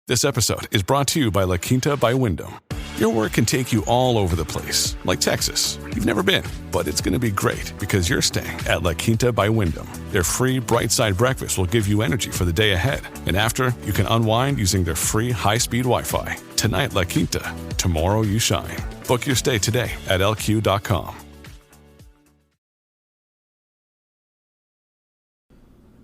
This episode is brought to you by La Quinta by Wyndham. Your work can take you all over the place, like Texas. You've never been, but it's going to be great because you're staying at La Quinta by Wyndham. Their free Bright Side breakfast will give you energy for the day ahead. And after, you can unwind using their free high-speed Wi-Fi. Tonight, La Quinta. Tomorrow, you shine. Book your stay today at lq.com.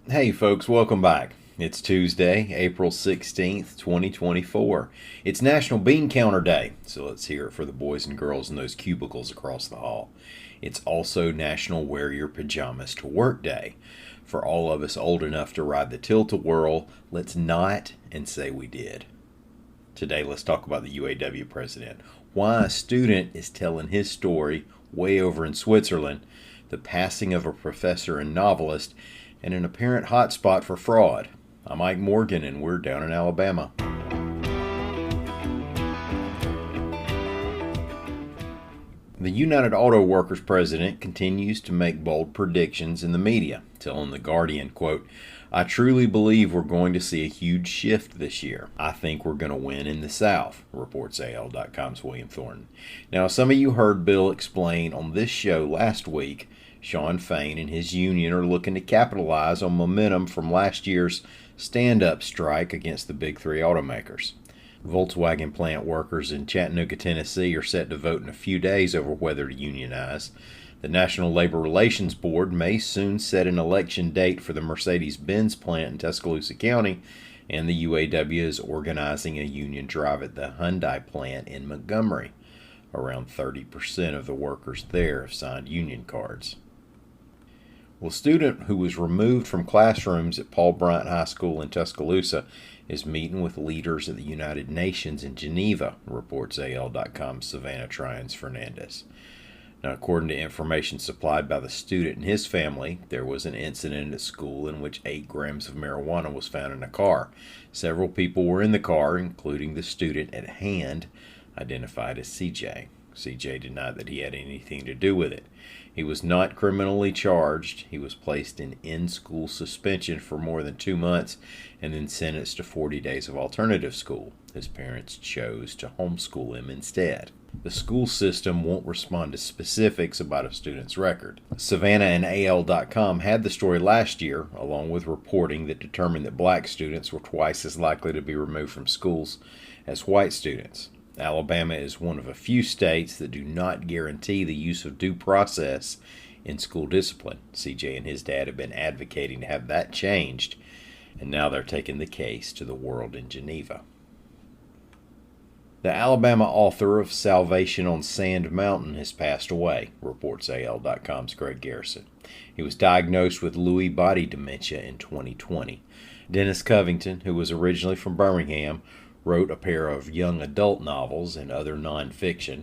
Hey folks, welcome back. It's Tuesday, April 16th, 2024. It's National Bean Counter Day, so let's hear it for the boys and girls in those cubicles across the hall. It's also National Wear Your Pajamas to Work Day. For all of us old enough to ride the tilt-a-whirl, let's not and say we did. Today, let's talk about the UAW president, why a student is telling his story way over in Switzerland, the passing of a professor and novelist, and an apparent hotspot for fraud. I'm Mike Morgan, and we're down in Alabama. The United Auto Workers president continues to make bold predictions in the media, telling The Guardian, quote, "I truly believe we're going to see a huge shift this year. I think we're going to win in the South," reports AL.com's William Thornton. Now, some of you heard Bill explain on this show last week, Shawn Fain and his union are looking to capitalize on momentum from last year's stand-up strike against the big three automakers. Volkswagen plant workers in Chattanooga, Tennessee are set to vote in a few days over whether to unionize. The National Labor Relations Board may soon set an election date for the Mercedes-Benz plant in Tuscaloosa County, and the UAW is organizing a union drive at the Hyundai plant in Montgomery. Around 30% of the workers there have signed union cards. Well, a student who was removed from classrooms at Paul Bryant High School in Tuscaloosa is meeting with leaders at the United Nations in Geneva, reports AL.com's Savannah Tryons-Fernandez. Now, according to information supplied by the student and his family, there was an incident at school in which 8 grams of marijuana was found in a car. Several people were in the car, including the student at hand, identified as CJ. CJ denied that he had anything to do with it. He was not criminally charged. He was placed in in-school suspension for more than 2 months and then sentenced to 40 days of alternative school. His parents chose to homeschool him instead. The school system won't respond to specifics about a student's record. Savannah and AL.com had the story last year, along with reporting that determined that black students were twice as likely to be removed from schools as white students. Alabama is one of a few states that do not guarantee the use of due process in school discipline. CJ and his dad have been advocating to have that changed, and now they're taking the case to the world in Geneva. The Alabama author of Salvation on Sand Mountain has passed away, reports AL.com's Greg Garrison. He was diagnosed with Lewy body dementia in 2020. Dennis Covington, who was originally from Birmingham, wrote a pair of young adult novels and other nonfiction,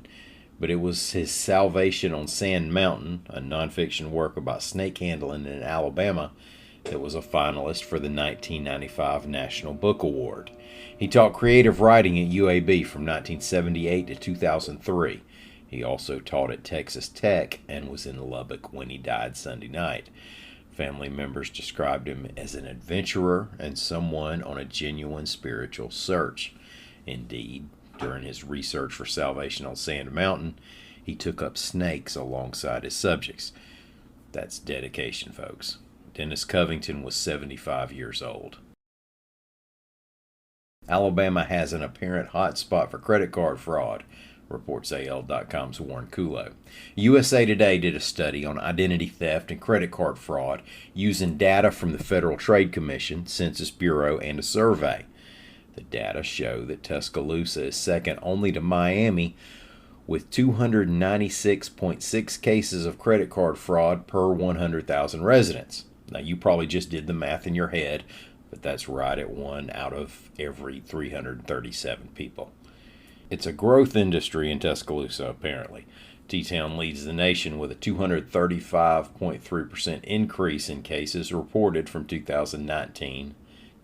but it was his Salvation on Sand Mountain, a nonfiction work about snake handling in Alabama, that was a finalist for the 1995 National Book Award. He taught creative writing at UAB from 1978 to 2003. He also taught at Texas Tech and was in Lubbock when he died Sunday night. Family members described him as an adventurer and someone on a genuine spiritual search. Indeed, during his research for Salvation on Sand Mountain, he took up snakes alongside his subjects. That's dedication, folks. Dennis Covington was 75 years old. Alabama has an apparent hotspot for credit card fraud, reports AL.com's Warren Kulo. USA Today did a study on identity theft and credit card fraud using data from the Federal Trade Commission, Census Bureau, and a survey. The data show that Tuscaloosa is second only to Miami with 296.6 cases of credit card fraud per 100,000 residents. Now, you probably just did the math in your head, but that's right at 1 out of every 337 people. It's a growth industry in Tuscaloosa, apparently. T-Town leads the nation with a 235.3% increase in cases reported from 2019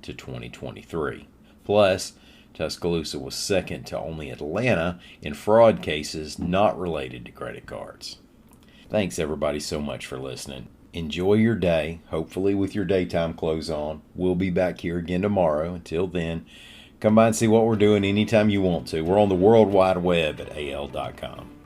to 2023. Plus, Tuscaloosa was second to only Atlanta in fraud cases not related to credit cards. Thanks, everybody, so much for listening. Enjoy your day, hopefully with your daytime clothes on. We'll be back here again tomorrow. Until then, Come by and see what we're doing anytime you want to. We're on the World Wide Web at al.com.